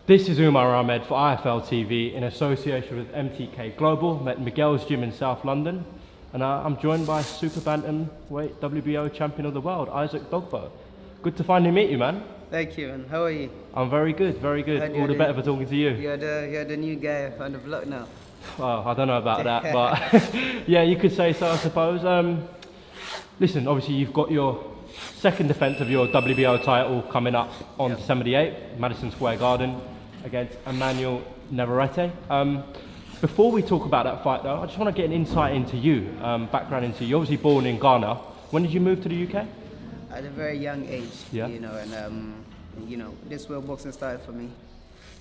This is UMAR AHMED for IFL TV in association with MTK Global. Met Miguel's gym in South London, and I'm joined by super bantamweight WBO champion of the world, Isaac Dogboe. Good to finally meet you, man. Thank you, and how are you? I'm very good, very good. All the better for talking to you. You're the new guy on the block now. Well, I don't know about that, but yeah, you could say so, I suppose. Listen, obviously you've got your second defence of your WBO title coming up on December the 8th, Madison Square Garden, against Emmanuel Navarrete. Before we talk about that fight though, I just want to get an insight into you, background into you. Obviously born in Ghana. When did you move to the UK? At a very young age, Yeah. and this where boxing started for me.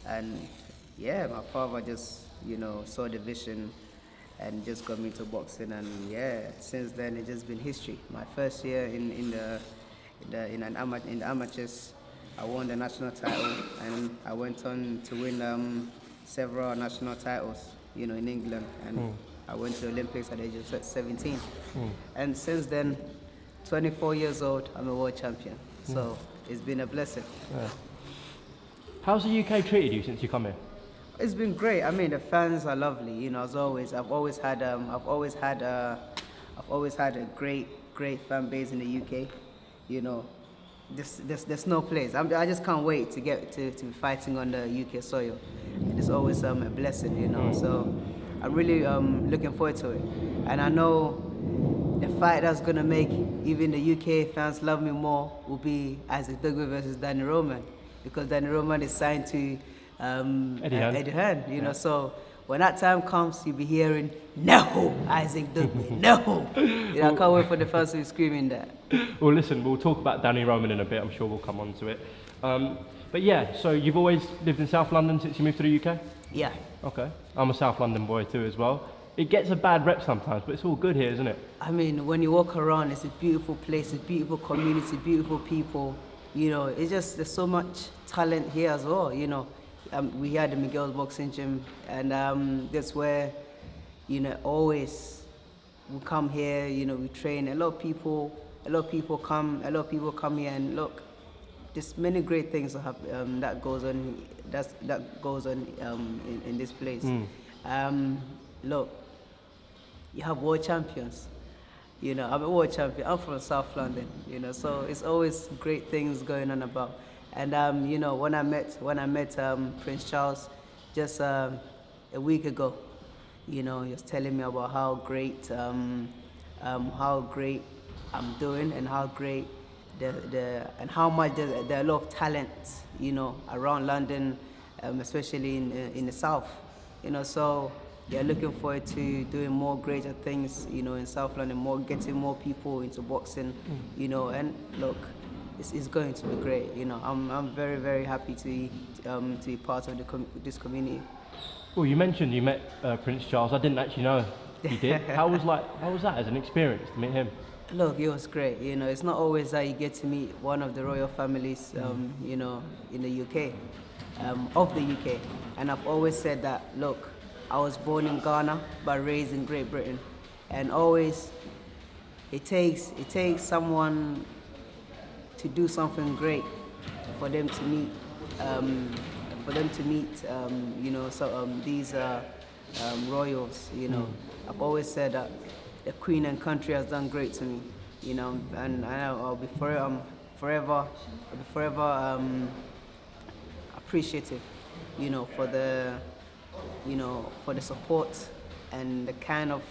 And yeah, my father just, saw the vision and just got me into boxing, and yeah, since then it's just been history. My first year in the amateurs, I won the national title, and I went on to win several national titles, in England, and I went to the Olympics at the age of 17. And since then, 24 years old, I'm a world champion. So it's been a blessing. Yeah. How's the UK treated you since you come here? It's been great. I mean, the fans are lovely. As always, I've always had a great fan base in the UK. There's no place. I just can't wait to get to be fighting on the UK soil. It's always a blessing, So I'm really looking forward to it, and I know the fight that's gonna make even the UK fans love me more will be Isaac Dogboe versus Danny Roman, because Danny Roman is signed to Eddie Hearn. So when that time comes, you'll be hearing, "No, Isaac Dogboe, no!" I can't wait for the fans to be screaming that. Well, listen, we'll talk about Danny Roman in a bit. I'm sure we'll come on to it. But yeah, so you've always lived in South London since you moved to the UK? Yeah. Okay. I'm a South London boy too as well. It gets a bad rep sometimes, but it's all good here, isn't it? I mean, when you walk around, it's a beautiful place, a beautiful community, beautiful people. It's just, there's so much talent here as well, we had the Miguel's boxing gym, and that's where, always we come here, we train. A lot of people come here, and look, there's many great things that goes on in this place. Look, you have world champions. I'm a world champion. I'm from South London. So it's always great things going on about. And when I met Prince Charles just a week ago, he was telling me about how great I'm doing, and how great and how much there are a lot of talent, around London, especially in the south, So they're looking forward to doing more greater things, in South London, getting more people into boxing, And look, it's going to be great. I'm very, very happy to be part of this community. Well, you mentioned you met Prince Charles. I didn't actually know you did. How was that as an experience to meet him? Look, it was great. It's not always that you get to meet one of the royal families, in the UK, of the UK. And I've always said that, look, I was born in Ghana but raised in Great Britain, and always it takes someone to do something great for them to meet, these royals. I've always said that the Queen and country has done great to me, and I'll be forever appreciative, for the support and the kind of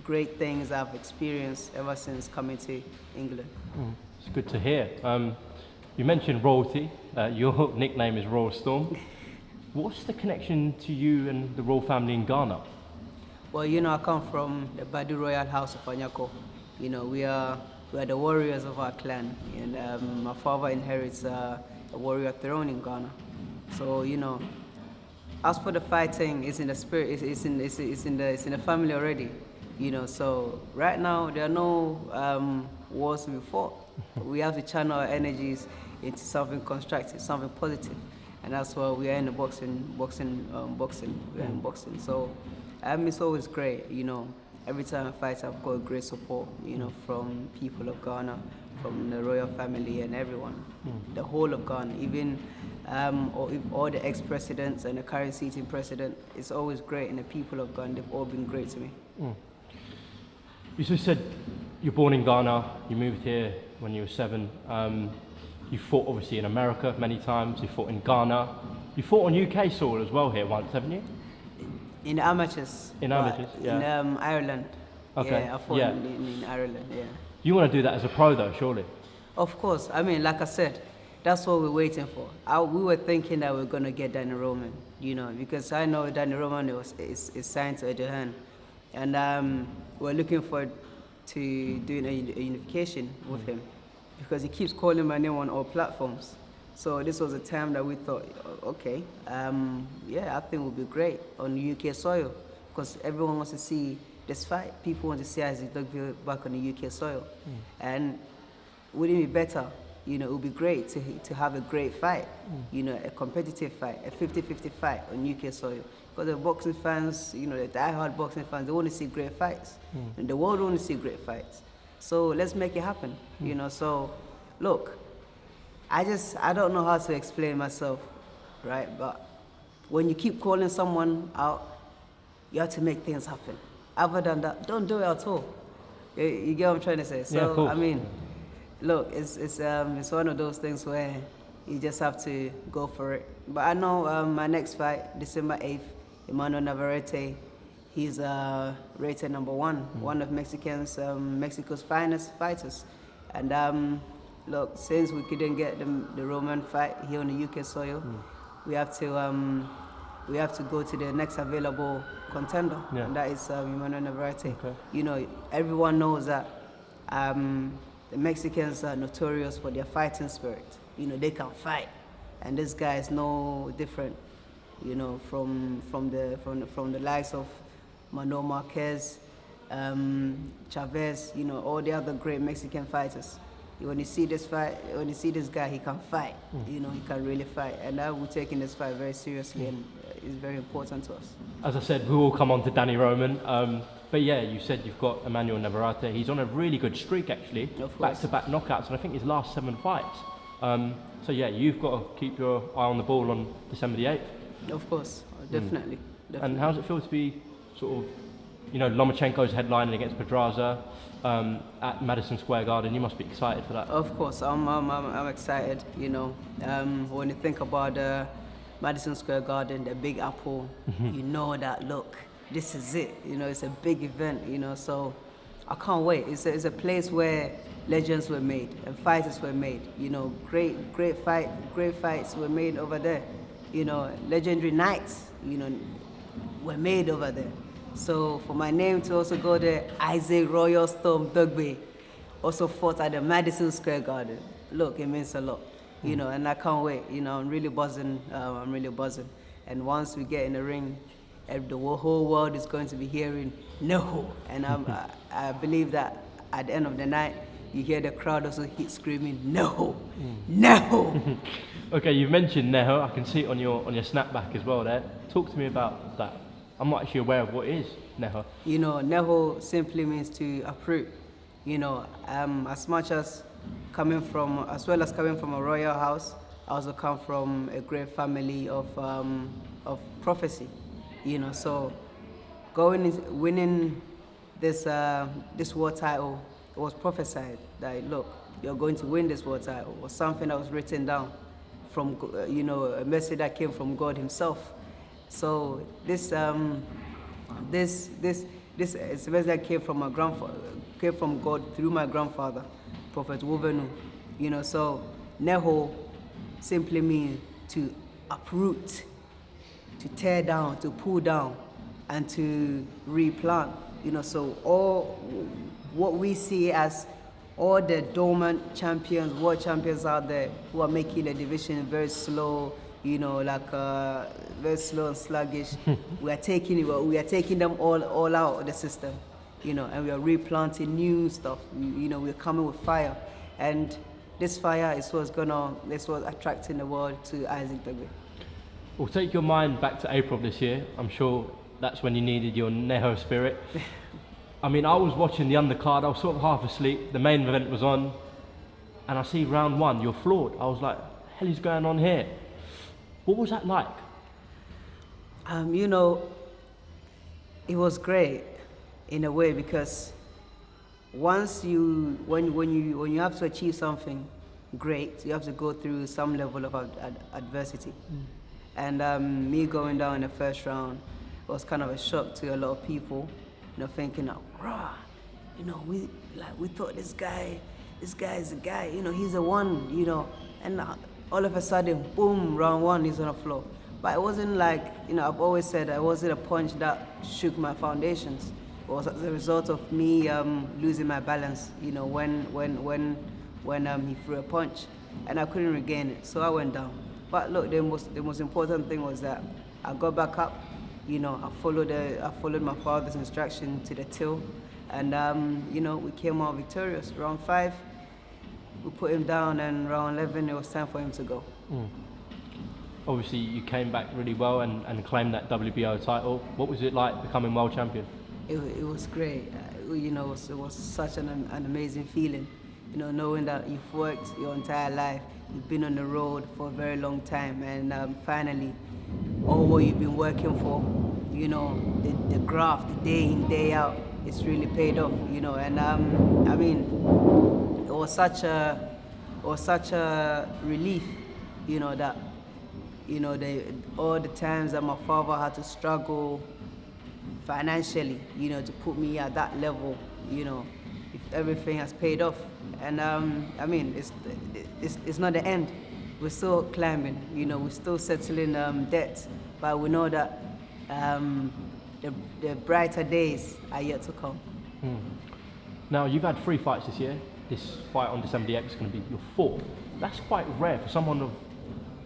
great things I've experienced ever since coming to England. It's good to hear. You mentioned royalty. Your nickname is Royal Storm. What's the connection to you and the royal family in Ghana? Well, I come from the Badu Royal House of Anyako. We are the warriors of our clan, and my father inherits a warrior throne in Ghana. So, as for the fighting, it's in the spirit. It's in the family already. So right now there are no wars to be fought. We have to channel our energies into something constructive, something positive, and that's why we are in the boxing. We're in boxing. So it's always great. Every time I fight, I've got great support. From people of Ghana, from the royal family and everyone, the whole of Ghana, even all the ex-presidents and the current sitting president. It's always great, and the people of Ghana, they've all been great to me. You just said you're born in Ghana, you moved here when you were 7. You fought obviously in America many times, you fought in Ghana. You fought on UK soil as well here once, haven't you? In the amateurs. In amateurs, yeah. In Ireland. Okay. Yeah, I fought in Ireland, yeah. You want to do that as a pro though, surely? Of course. I mean, like I said, that's what we're waiting for. We were thinking that we're going to get Danny Roman, you know, because I know Danny Roman is signed to Hearn. And we're looking forward to doing a unification with him, because he keeps calling my name on all platforms. So this was a time that we thought, okay, yeah, I think it would be great on UK soil, because everyone wants to see this fight. People want to see Isaac Dogboe back on the UK soil. And wouldn't it be better, you know, it would be great to have a great fight, you know, a competitive fight, a 50-50 fight on UK soil. Because the boxing fans, you know, the die-hard boxing fans, they want to see great fights. And the world want to see great fights. So let's make it happen, you know. So, look, I don't know how to explain myself, right? But when you keep calling someone out, you have to make things happen. Other than that, don't do it at all. You get what I'm trying to say? So, yeah, I mean, look, it's one of those things where you just have to go for it. But I know my next fight, December 8th, Emmanuel Navarrete, he's rated number 1, one of Mexico's finest fighters. And look, since we couldn't get the Roman fight here on the UK soil, we have to go to the next available contender, and that is Emmanuel Navarrete. Okay. You know, everyone knows that the Mexicans are notorious for their fighting spirit. You know, they can fight, and this guy is no different. You know, from the likes of Manuel Marquez, Chavez, you know, all the other great Mexican fighters. When you see this guy, he can fight. You know, he can really fight, and we're taking this fight very seriously, and it's very important to us. As I said, we will come on to Danny Roman. But yeah, you said you've got Emmanuel Navarrete. He's on a really good streak actually, back-to-back knockouts, and I think his last 7 fights. So yeah, you've got to keep your eye on the ball on December the 8th. Of course, definitely. And how does it feel to be sort of, you know, Lomachenko's headlining against Pedraza at Madison Square Garden? You must be excited for that. Of course, I'm excited. You know, when you think about Madison Square Garden, the Big Apple, you know that, look, this is it. You know, it's a big event. You know, so I can't wait. It's a place where legends were made and fighters were made. You know, great fights were made over there. You know, legendary nights, you know, were made over there. So for my name to also go there, Isaac Royal Storm Dogboe also fought at the Madison Square Garden. Look, it means a lot, you know, and I can't wait. You know, I'm really buzzing. And once we get in the ring, the whole world is going to be hearing no. And I believe that at the end of the night, you hear the crowd also screaming no, no. Okay, you mentioned Neho. I can see it on your snapback as well there. Talk to me about that. I'm not actually aware of what is Neho. You know, Neho simply means to uproot. You know, as well as coming from a royal house, I also come from a great family of prophecy. You know, so winning this world title, it was prophesied that, look, you're going to win this world title. It was something that was written down from, you know, a message that came from God Himself. So this is a message that came from my grandfather, came from God through my grandfather, Prophet Wovenu. You know, so Neho simply means to uproot, to tear down, to pull down, and to replant. You know, so all what we see as all the dormant champions, world champions out there who are making the division very slow, you know, like very slow and sluggish. we are taking them all out of the system, you know, and we are replanting new stuff. You know, we're coming with fire, and this fire is what's attracting the world to Isaac Dogboe. We'll take your mind back to April of this year. I'm sure that's when you needed your Neho spirit. I mean, I was watching the undercard. I was sort of half asleep. The main event was on. and I see round one, you're floored. I was like, hell is going on here? What was that like? You know, it was great in a way because once when you have to achieve something great, you have to go through some level of adversity. And me going down in the first round was kind of a shock to a lot of people, you know, thinking, rah, you know, we thought this guy is the guy, you know, he's the one, you know, and all of a sudden, boom, round one, he's on the floor. But it wasn't like, you know, I've always said it wasn't a punch that shook my foundations. It was as a result of me losing my balance, you know, when he threw a punch, and I couldn't regain it, so I went down. But look, the most important thing was that I got back up, you know, I followed my father's instruction to the till, and you know, we came out victorious. Round 5, we put him down, and round 11, it was time for him to go. Obviously, you came back really well and claimed that WBO title. What was it like becoming world champion? It was great. You know, it was such an amazing feeling. You know, knowing that you've worked your entire life, you've been on the road for a very long time, and finally, all what you've been working for, you know, the graft, the day in, day out, it's really paid off. You know, and I mean, it was such a relief, you know, that, you know, all the times that my father had to struggle financially, you know, to put me at that level, you know, if everything has paid off. And I mean, it's not the end. We're still climbing, you know, we're still settling debt, but we know that the brighter days are yet to come. Now, you've had 3 fights this year. This fight on December the 8th is going to be your 4th. That's quite rare for someone of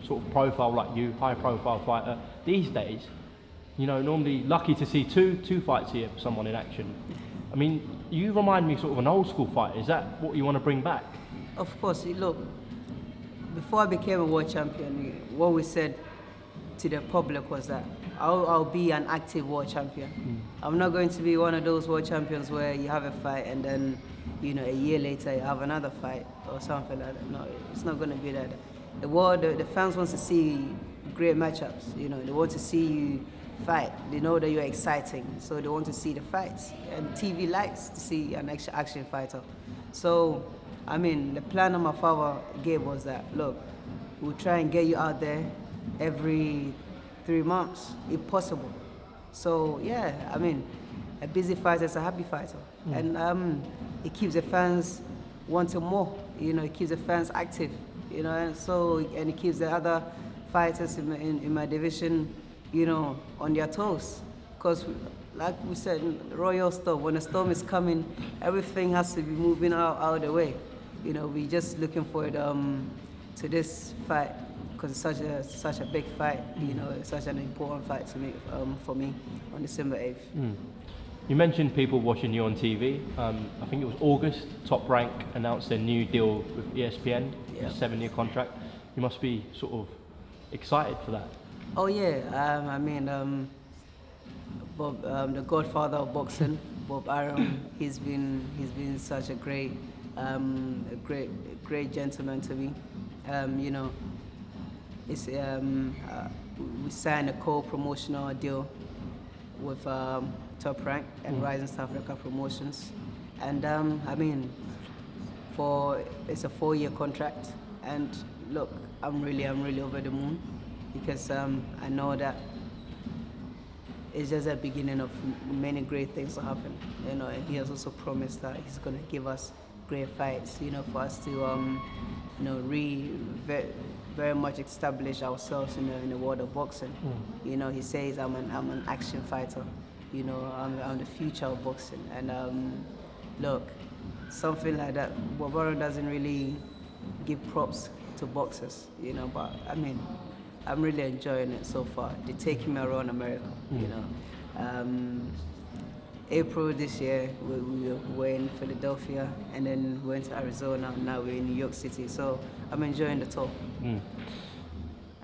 sort of profile like you, high profile fighter. These days, you know, normally lucky to see two fights here for someone in action. I mean, you remind me sort of an old school fighter. Is that what you want to bring back? Of course. Look, before I became a world champion, what we said to the public was that I'll be an active world champion. I'm not going to be one of those world champions where you have a fight and then, you know, a year later you have another fight or something like that. No, it's not going to be like that. The fans want to see great matchups. You know, they want to see you fight. They know that you're exciting, so they want to see the fights. And TV likes to see an action fighter. So, I mean, the plan that my father gave was that, look, we'll try and get you out there every 3 months, if possible. So, yeah, I mean, a busy fighter is a happy fighter. And it keeps the fans wanting more. You know, it keeps the fans active. You know, and it keeps the other fighters in my division, you know, on their toes. Because, like we said, royal storm, when a storm is coming, everything has to be moving out of the way. You know, we're just looking forward to this fight because it's such a big fight. You know, it's such an important fight to me, for me on December 8th. You mentioned people watching you on TV. I think it was August, Top Rank announced their new deal with ESPN, a 7-year contract. You must be sort of excited for that. Oh yeah, I mean, Bob, the godfather of boxing, Bob Arum, he's been such a great gentleman to me. You know, it's we signed a co-promotional deal with Top Rank and Rising South Africa Promotions, and I mean, it's a 4-year contract, and look, I'm really over the moon because I know that it's just the beginning of many great things to happen, you know, and he has also promised that he's going to give us great fights, you know, for us to, you know, very much establish ourselves in the world of boxing. You know, he says I'm an action fighter, you know, I'm the future of boxing, and look, something like that, Bobaro doesn't really give props to boxers, you know, but I mean, I'm really enjoying it so far. They're taking me around America, you know. April this year, we were in Philadelphia, and then we went to Arizona, and now we're in New York City, so I'm enjoying the tour.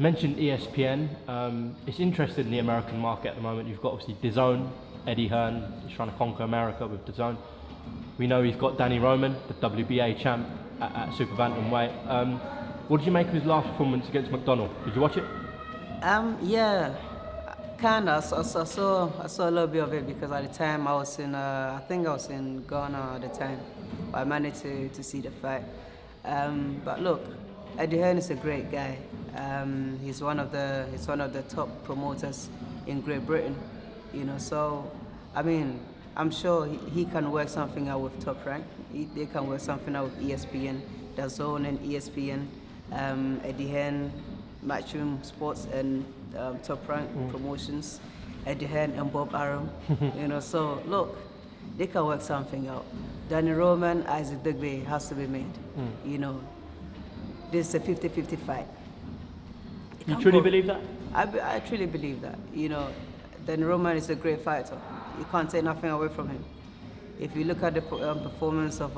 Mentioned ESPN. It's interesting in the American market at the moment. You've got obviously DAZN, Eddie Hearn is trying to conquer America with DAZN. We know he's got Danny Roman, the WBA champ at super bantamweight. What did you make of his last performance against McDonald? Did you watch it? Yeah, kinda. I saw a little bit of it because at the time I was in, I think I was in Ghana at the time. But I managed to see the fight. But look, Eddie Hearn is a great guy. He's one of the top promoters in Great Britain. You know, so I mean, I'm sure he can work something out with Top Rank. They can work something out with ESPN, DAZN and ESPN, Eddie Hearn, Matchroom Sports and Top Rank Promotions, Eddie Hearn and Bob Arum. You know, so look, they can work something out. Danny Roman, Isaac Dogboe has to be made. You know, this is a 50-50 fight. You truly believe that? I truly believe that. You know, Danny Roman is a great fighter. You can't take nothing away from him. If you look at the performance of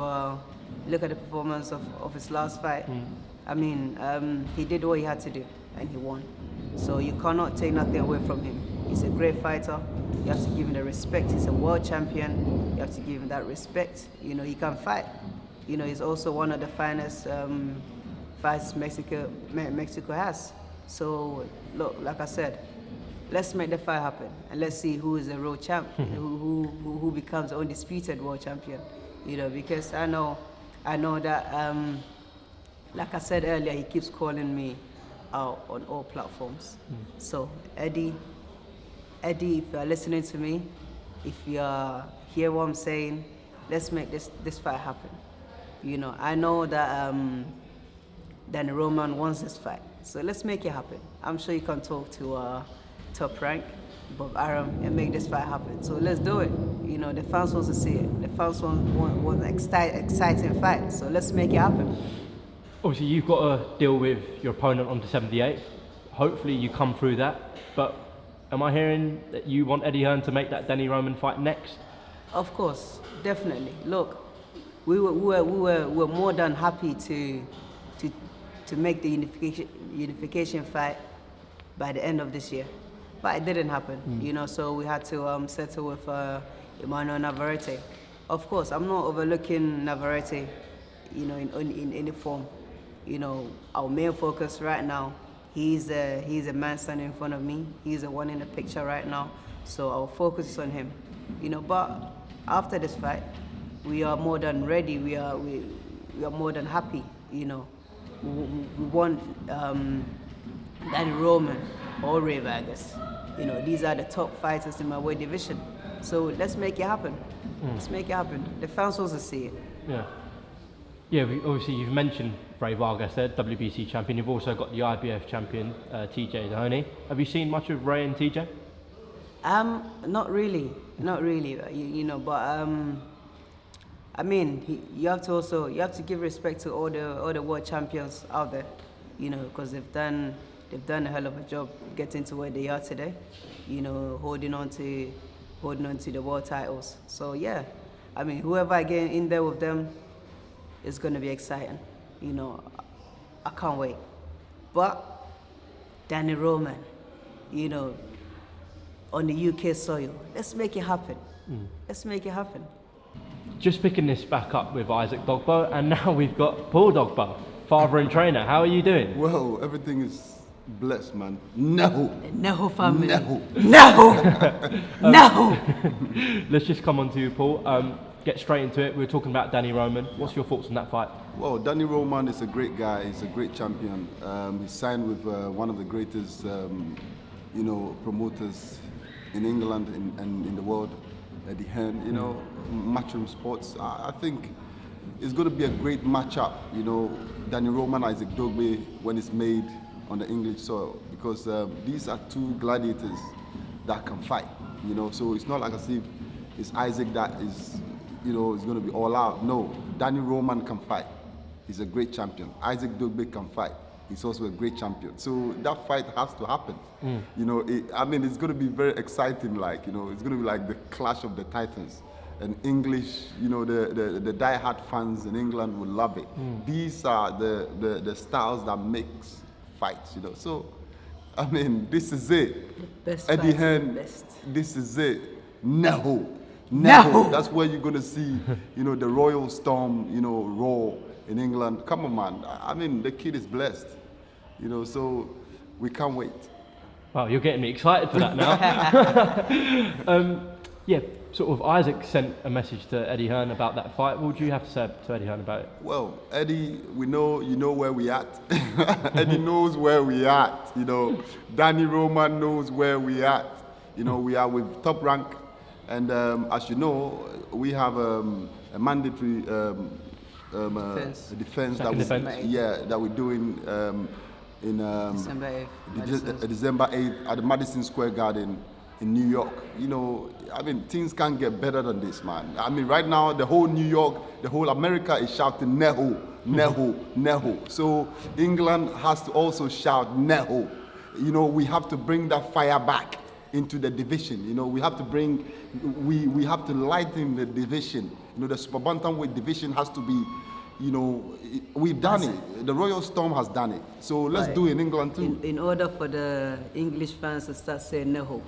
his last fight, I mean, he did what he had to do and he won. So you cannot take nothing away from him. He's a great fighter. You have to give him the respect. He's a world champion. You have to give him that respect. You know, he can fight. You know, he's also one of the finest fights Mexico has. So look, like I said, let's make the fight happen and let's see who is the real champ, who becomes the undisputed world champion. You know, because I know that, like I said earlier, he keeps calling me out on all platforms. So Eddie, if you are listening to me, if you hear what I'm saying, let's make this fight happen. You know, I know that Danny Roman wants this fight, so let's make it happen. I'm sure you can talk to Top Rank, Bob Arum, and make this fight happen. So let's do it. You know, the fans want to see it. The fans want an exciting fight. So let's make it happen. Obviously, you've got to deal with your opponent on December the 8th. Hopefully, you come through that. But am I hearing that you want Eddie Hearn to make that Danny Roman fight next? Of course, definitely. Look, we were more than happy to make the unification fight by the end of this year. But it didn't happen, you know, so we had to settle with Emmanuel Navarrete. Of course, I'm not overlooking Navarrete, you know, in any form. You know, our main focus right now, he's a man standing in front of me. He's the one in the picture right now. So our focus is on him, you know. But after this fight, we are more than ready. We are more than happy, you know. We want Danny Roman or Ray Vargas. You know, these are the top fighters in my weight division. So let's make it happen. Let's make it happen. The fans want to see it. Yeah. Yeah, obviously you've mentioned Ray Vargas there, WBC champion. You've also got the IBF champion, TJ Zahoni. Have you seen much of Ray and TJ? Not really. You know, but I mean, you have to give respect to all the world champions out there, you know, because they've done a hell of a job getting to where they are today, you know, holding on to the world titles. So yeah, I mean, whoever I get in there with them is going to be exciting. You know, I can't wait. But Danny Roman, you know, on the UK soil, let's make it happen. Let's make it happen. Just picking this back up with Isaac Dogboe, and now we've got Paul Dogboe, father and trainer. How are you doing? Well, everything is blessed, man. No family. No. No. Let's just come on to you, Paul. Get straight into it. We were talking about Danny Roman. What's your thoughts on that fight? Well, Danny Roman is a great guy. He's a great champion. He signed with one of the greatest, you know, promoters in England and in the world, Eddie Hearn. You know, Matchroom Sports. I think it's going to be a great matchup. You know, Danny Roman, Isaac Dogboe, when it's made on the English soil, because these are two gladiators that can fight. You know, so it's not like as if it's Isaac that is, you know, is going to be all out. No, Danny Roman can fight. He's a great champion. Isaac Dogboe can fight. He's also a great champion. So that fight has to happen. You know, I mean, it's going to be very exciting. Like, you know, it's going to be like the clash of the titans. And English, you know, the die-hard fans in England will love it. These are the styles that makes fights. You know, so I mean, this is it. Best Eddie fights, Hearn, best. this is it. No. Neho. That's where you're gonna see, you know, the Royal Storm, you know, roar in England. Come on, man. I mean, the kid is blessed, you know. So we can't wait. Wow, you're getting me excited for that now. Yeah, sort of Isaac sent a message to Eddie Hearn about that fight. What would you have to say to Eddie Hearn about it? Well, Eddie, we know you know where we at. Eddie knows where we at. You know, Danny Roman knows where we at. You know, we are with Top Rank, and as you know, we have a mandatory defense that we're doing in December 8th at the Madison Square Garden in New York. You know, I mean, things can't get better than this, man. I mean, right now, the whole New York, the whole America is shouting Neho, Neho, Neho. So England has to also shout Neho. You know, we have to bring that fire back into the division. You know, we have to bring, we have to lighten the division. You know, the super bantamweight division has to be, you know, we've done it. The Royal Storm has done it. So let's do it in England too. In order for the English fans to start saying Neho,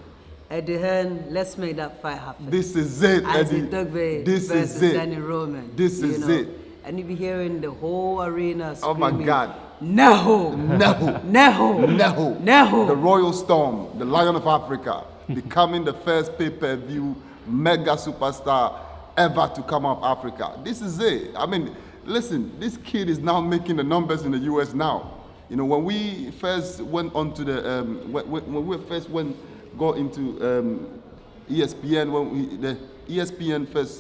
Eddie Hearn, let's make that fight happen. This is it, Eddie. Dogboe This versus is it. Danny Roman. This is it. And you'll be hearing the whole arena Oh screaming, my God. Neho! Neho. Neho! Neho. Neho! The Royal Storm, the Lion of Africa, becoming the first pay-per-view mega superstar ever to come out of Africa. This is it. I mean, listen, this kid is now making the numbers in the US now. You know, when we first went onto the, when we first got into ESPN, the ESPN first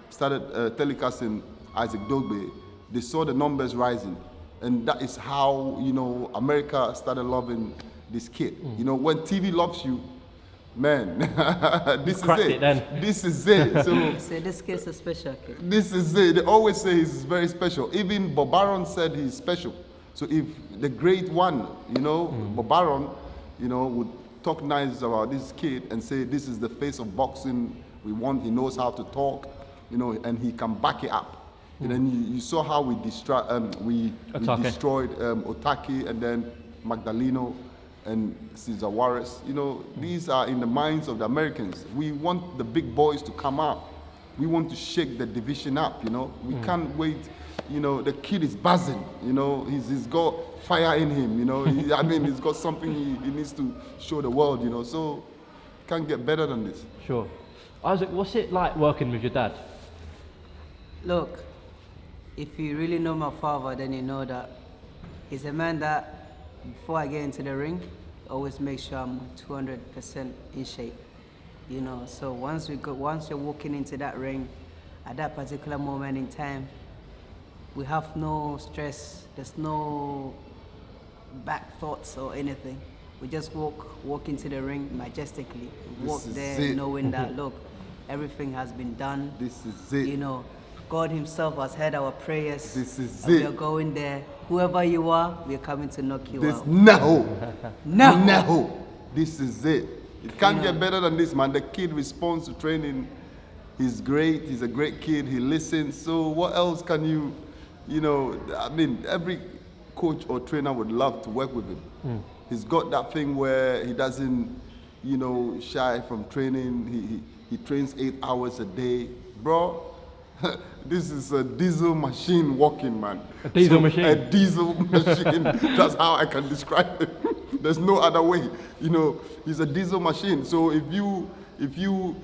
started telecasting Isaac Dogboe, they saw the numbers rising. And that is how, you know, America started loving this kid. You know, when TV loves you, man, this is it. This is it. So this kid's a special kid. this is it. They always say he's very special. Even Bob Arum said he's special. So if the great one, you know, Bob Arum, you know, would talk nice about this kid and say this is the face of boxing we want, he knows how to talk, you know, and he can back it up. And then you saw how we destroyed Otake and then Magdaleno and Cesar Juarez. You know, these are in the minds of the Americans. We want the big boys to come out. We want to shake the division up, you know. We can't wait. You know, the kid is buzzing, you know. He's got fire in him, you know. I mean, he's got something he needs to show the world, you know. So, can't get better than this. Sure. Isaac, what's it like working with your dad? Look, if you really know my father, then you know that he's a man that, before I get into the ring, always make sure I'm 200% in shape. You know, so once you're walking into that ring, at that particular moment in time, we have no stress. There's no back thoughts or anything. We just walk into the ring majestically. Walk there knowing that, look, everything has been done. This is it. You know, God himself has heard our prayers. This is and it. We are going there. Whoever you are, we are coming to knock you out. No. No. No. This is it. It can't get better than this, man. The kid responds to training. He's great. He's a great kid. He listens. So what else can you know, I mean, every coach or trainer would love to work with him. He's got that thing where he doesn't, you know, shy from training. He trains 8 hours a day. Bro, this is a diesel machine walking, man. A diesel machine? A diesel machine. That's how I can describe it. There's no other way. You know, he's a diesel machine. So if you,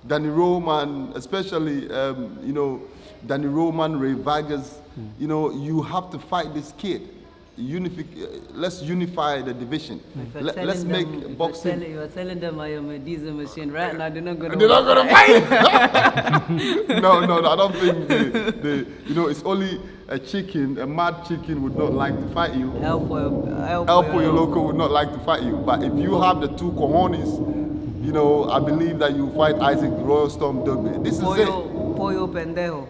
Danny Roman, especially, you know, Danny Roman, Ray Vargas, you know, you have to fight this kid. Let's unify the division. Let's make boxing. You are telling them I am a diesel machine right now. They're not going to. They're not going to fight. No, I don't think they. You know, it's only a chicken. A mad chicken would not like to fight you. El Pollo Loco would not like to fight you. But if you have the two cojones, you know, I believe that you fight Isaac Royal Storm Dogboe. This is it. Pollo pendejo.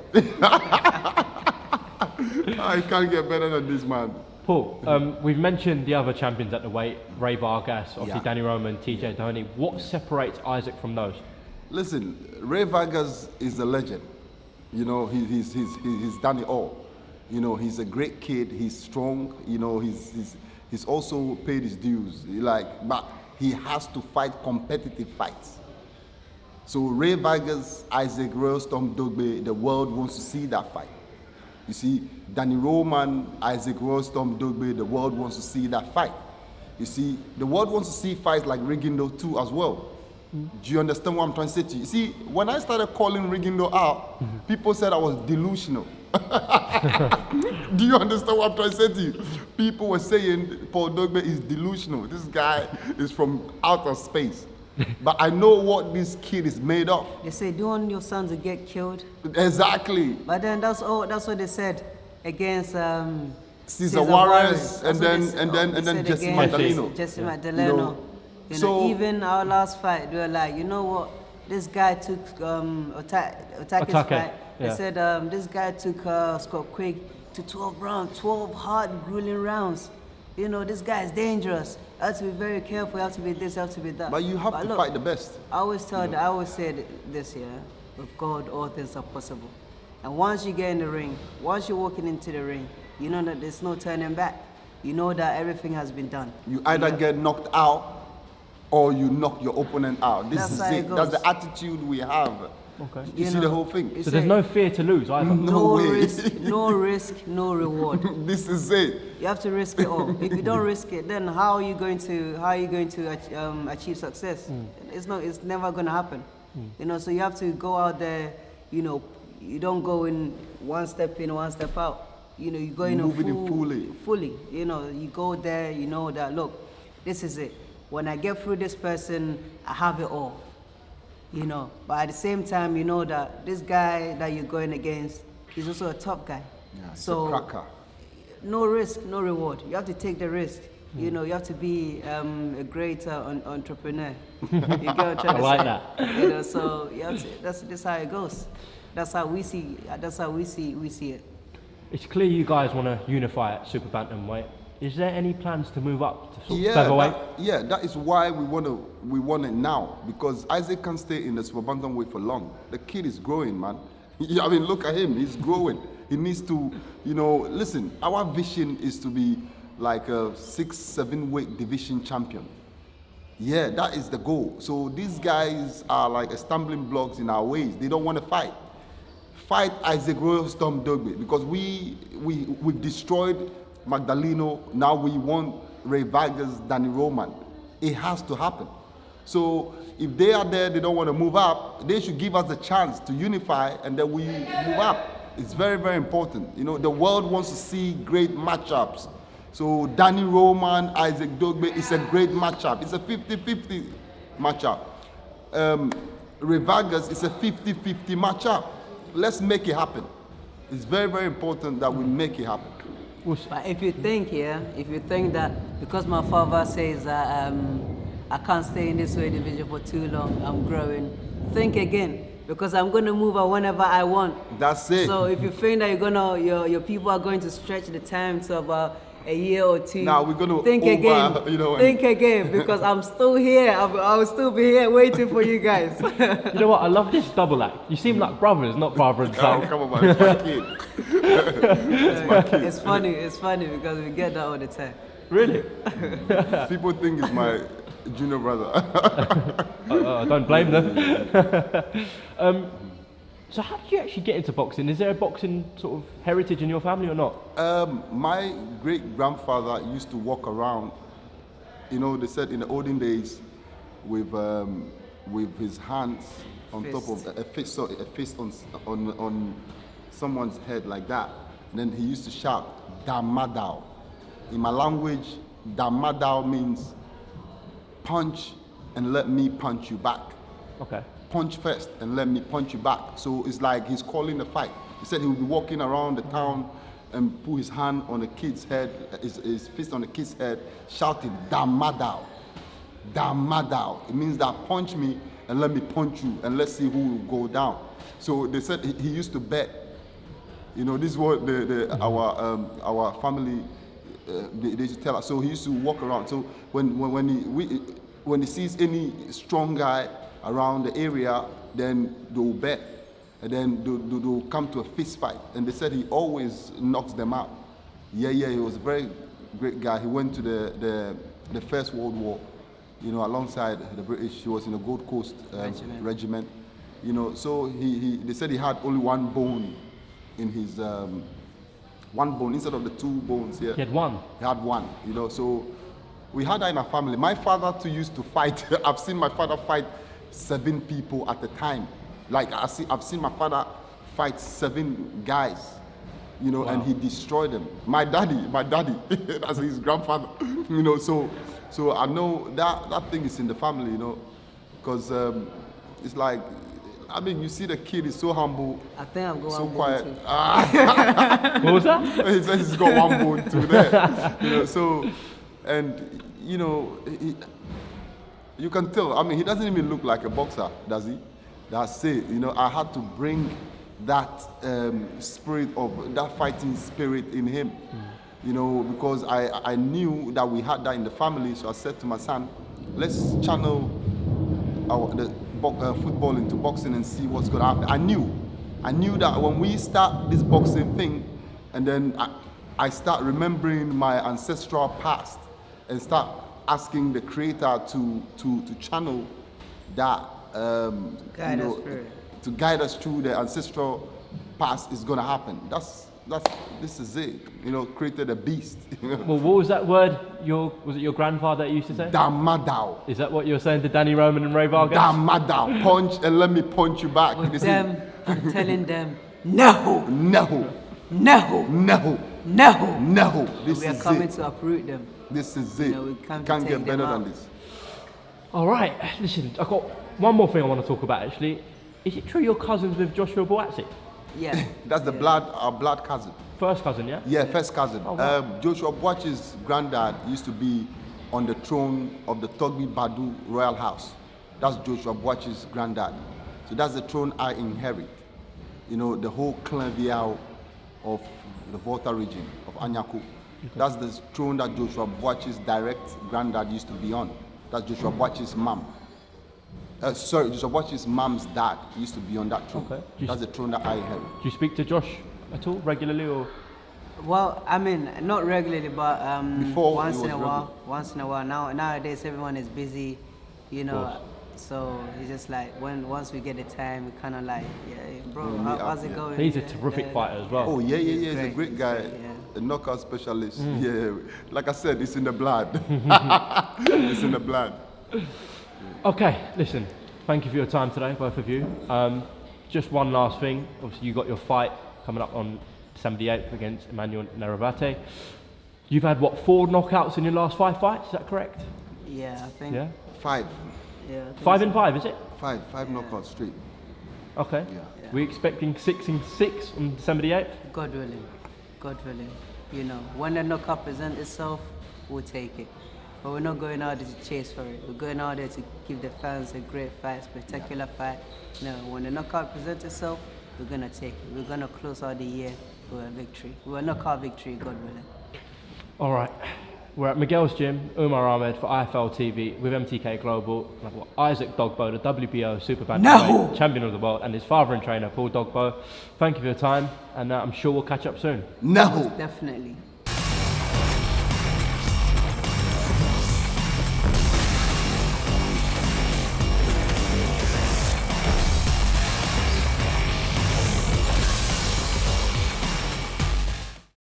I can't get better than this, man. Paul, we've mentioned the other champions at the weight, Ray Vargas, obviously Danny Roman, TJ Dhoni. What separates Isaac from those? Listen, Ray Vargas is a legend. You know, he's done it all. You know, he's a great kid. He's strong. You know, he's also paid his dues. But he has to fight competitive fights. So Ray Vargas, Isaac Royalstorm Dogboe, the world wants to see that fight. You see, Danny Roman, Isaac Royalstorm Dogboe, the world wants to see that fight. You see, the world wants to see fights like Rigindo too as well. Do you understand what I'm trying to say to you? You see, when I started calling Rigindo out, people said I was delusional. Do you understand what I'm trying to say to you? People were saying Paul Dogboe is delusional. This guy is from outer space. But I know what this kid is made of. They say, do you want your son to get killed? Exactly. But then that's what they said against Cesar Juarez That's and then Jesse Magdaleno. Jesse Magdaleno. You know, so even our last fight, they were like, you know what? This guy took Otake's fight. Yeah. They said this guy took Scott Quigg to 12 rounds, 12 hard, grueling rounds. You know, this guy is dangerous. You have to be very careful. You have to be this, you have to be that. But you have to fight the best. I always say this here, with God, all things are possible. And once you get in the ring, once you're walking into the ring, you know that there's no turning back. You know that everything has been done. You either get knocked out or you knock your opponent out. This is it. That's the attitude we have. Okay. You see the whole thing? So there's no fear to lose either. No way. No risk, no reward. This is it. You have to risk it all. If you don't risk it, then how are you going to achieve success? It's never going to happen. You know, so you have to go out there. You know, you don't go in one step in, one step out. You know, you go in fully. You know, you go there. You know that look, this is it. When I get through this person, I have it all. You know, but at the same time, you know that this guy that you're going against, he's also a top guy. Yeah, so a cracker. No risk, no reward. You have to take the risk. You know, you have to be a great entrepreneur. You get what I'm trying to I like say? that. You know, so you have to, that's how it goes. That's how we see. That's how we see it. It's clear you guys want to unify at super bantamweight. Is there any plans to move up to sort of featherweight? That is why we want it now, because Isaac can't stay in the super bantamweight for long. The kid is growing, man. I mean, look at him. He's growing. He needs to, you know, listen. Our vision is to be like a 6-7 weight division champion. Yeah, that is the goal. So these guys are like a stumbling blocks in our ways. They don't want to fight. Fight Isaac Royalstorm Dogboe, because we've destroyed Magdaleno. Now we want Ray Vargas, Danny Roman. It has to happen. So if they are there, they don't want to move up, they should give us the chance to unify and then we move up. It's very, very important. You know, the world wants to see great matchups. So Danny Roman, Isaac Dogboe is a great matchup. It's a 50-50 matchup. Ray Vargas is a 50-50 matchup. Let's make it happen. It's very, very important that we make it happen. But if you think that because my father says that I can't stay in this weight division for too long, I'm growing, think again, because I'm going to move out whenever I want. That's it. So if you think that your people are going to stretch the time to about a year or two, now we're going to think again. You know, think again, because I'm still here. I will still be here waiting for you guys. You know what? I love this double act. You seem like brothers, not father and son. Oh, come on, man. It's my kid. It's my kid. It's funny because we get that all the time. Really? People think it's my junior brother. I don't blame them. So how did you actually get into boxing? Is there a boxing sort of heritage in your family or not? My great-grandfather used to walk around, you know, they said in the olden days with his hands on top of a fist on someone's head like that. And then he used to shout, Damadao. In my language, Damadao means punch and let me punch you back. Okay. Punch first and let me punch you back. So it's like he's calling the fight. He said he would be walking around the town and put his hand on the kid's head, his fist on the kid's head, shouting, Damadao. Damadao. It means that punch me and let me punch you and let's see who will go down. So they said he used to bet. You know, this is what our family they used to tell us. So he used to walk around. So when he sees any strong guy around the area, then they'll bet, and then they'll come to a fist fight. And they said he always knocks them out. Yeah, he was a very great guy. He went to the First World War, you know, alongside the British. He was in the Gold Coast regiment. You know, so they said he had only one bone in his, one bone instead of the two bones here. He had one? He had one, you know, so we had that in our family. My father too used to fight. I've seen my father fight 7 people at a time. Like I've seen my father fight 7 guys, you know, and he destroyed them. My daddy, that's his grandfather, you know, so I know that thing is in the family, you know, because it's like, I mean, you see the kid is so humble, I think I'm going so one quiet. too. What was that? He says he's got one bone too there, you know, so, and, you know, you can tell, I mean, he doesn't even look like a boxer, does he? That's it, you know, I had to bring that spirit of, that fighting spirit in him, you know, because I knew that we had that in the family, so I said to my son, let's channel the football into boxing and see what's going to happen. I knew that when we start this boxing thing, and then I start remembering my ancestral past and start asking the creator to channel that, Guide us through. to guide us through the ancestral past is going to happen. This is it. You know, created a beast. Well, what was that word? Was it your grandfather that used to say? Damadao. Is that what you're saying to Danny Roman and Ray Vargas? Damadao. Punch and let me punch you back. With them, I'm telling them, no, No. no, No. no. No. This We are is coming it. to uproot them. This is it. know, we can't Can't take get better them than out. this. All right, listen, I've got one more thing I want to talk about actually. Is it true you're cousins with Joshua Boatsi? Yeah. That's the our blood cousin. First cousin, yeah? Yeah, first cousin. Oh, wow. Joshua Boachi's granddad used to be on the throne of the Togbi Badu royal house. That's Joshua Boachi's granddad. So that's the throne I inherit. You know, the whole clan Viao of the Volta region of Anyaku. That's the throne that Joshua Boachi's direct granddad used to be on. That's Joshua Boachi's mom. Joshua Boachi's mom's dad used to be on that throne. Okay. That's the throne that I inherit. Do you speak to Josh at all regularly or? Well, I mean, not regularly, but Before once it in a was while. Once in a while. Nowadays, everyone is busy, you know. course. So it's just like once we get the time, we kind of like, yeah, bro, We'll meet how's up, it yeah. going? He's a Yeah, terrific yeah, fighter as well. Oh yeah, he's a great, great he's guy, great, yeah. a knockout specialist. Yeah, like I said, it's in the blood. It's in the blood. Okay, listen, thank you for your time today, both of you. Just one last thing, obviously you got your fight coming up on December the 8th against Emmanuel Naravate. You've had, what, 4 knockouts in your last 5 fights, is that correct? Yeah, I think. Yeah? 5 Yeah, I think 5 so. and 5, is it? five knockouts straight. Okay. Yeah. We're expecting 6 and 6 on December the 8th? God willing. God willing. You know, when the knockout presents itself, we'll take it. But we're not going out there to chase for it. We're going out there to give the fans a great fight, spectacular fight. You know, when the knockout presents itself, we're going to take it. We're going to close out the year with a victory. With a knockout victory, God willing. All right. We're at Miguel's gym, UMAR AHMED for IFL TV with MTK Global. And I've got Isaac Dogboe, the WBO super bantamweight champion of the world, and his father and trainer, Paul Dogboe. Thank you for your time, and I'm sure we'll catch up soon. No. Definitely.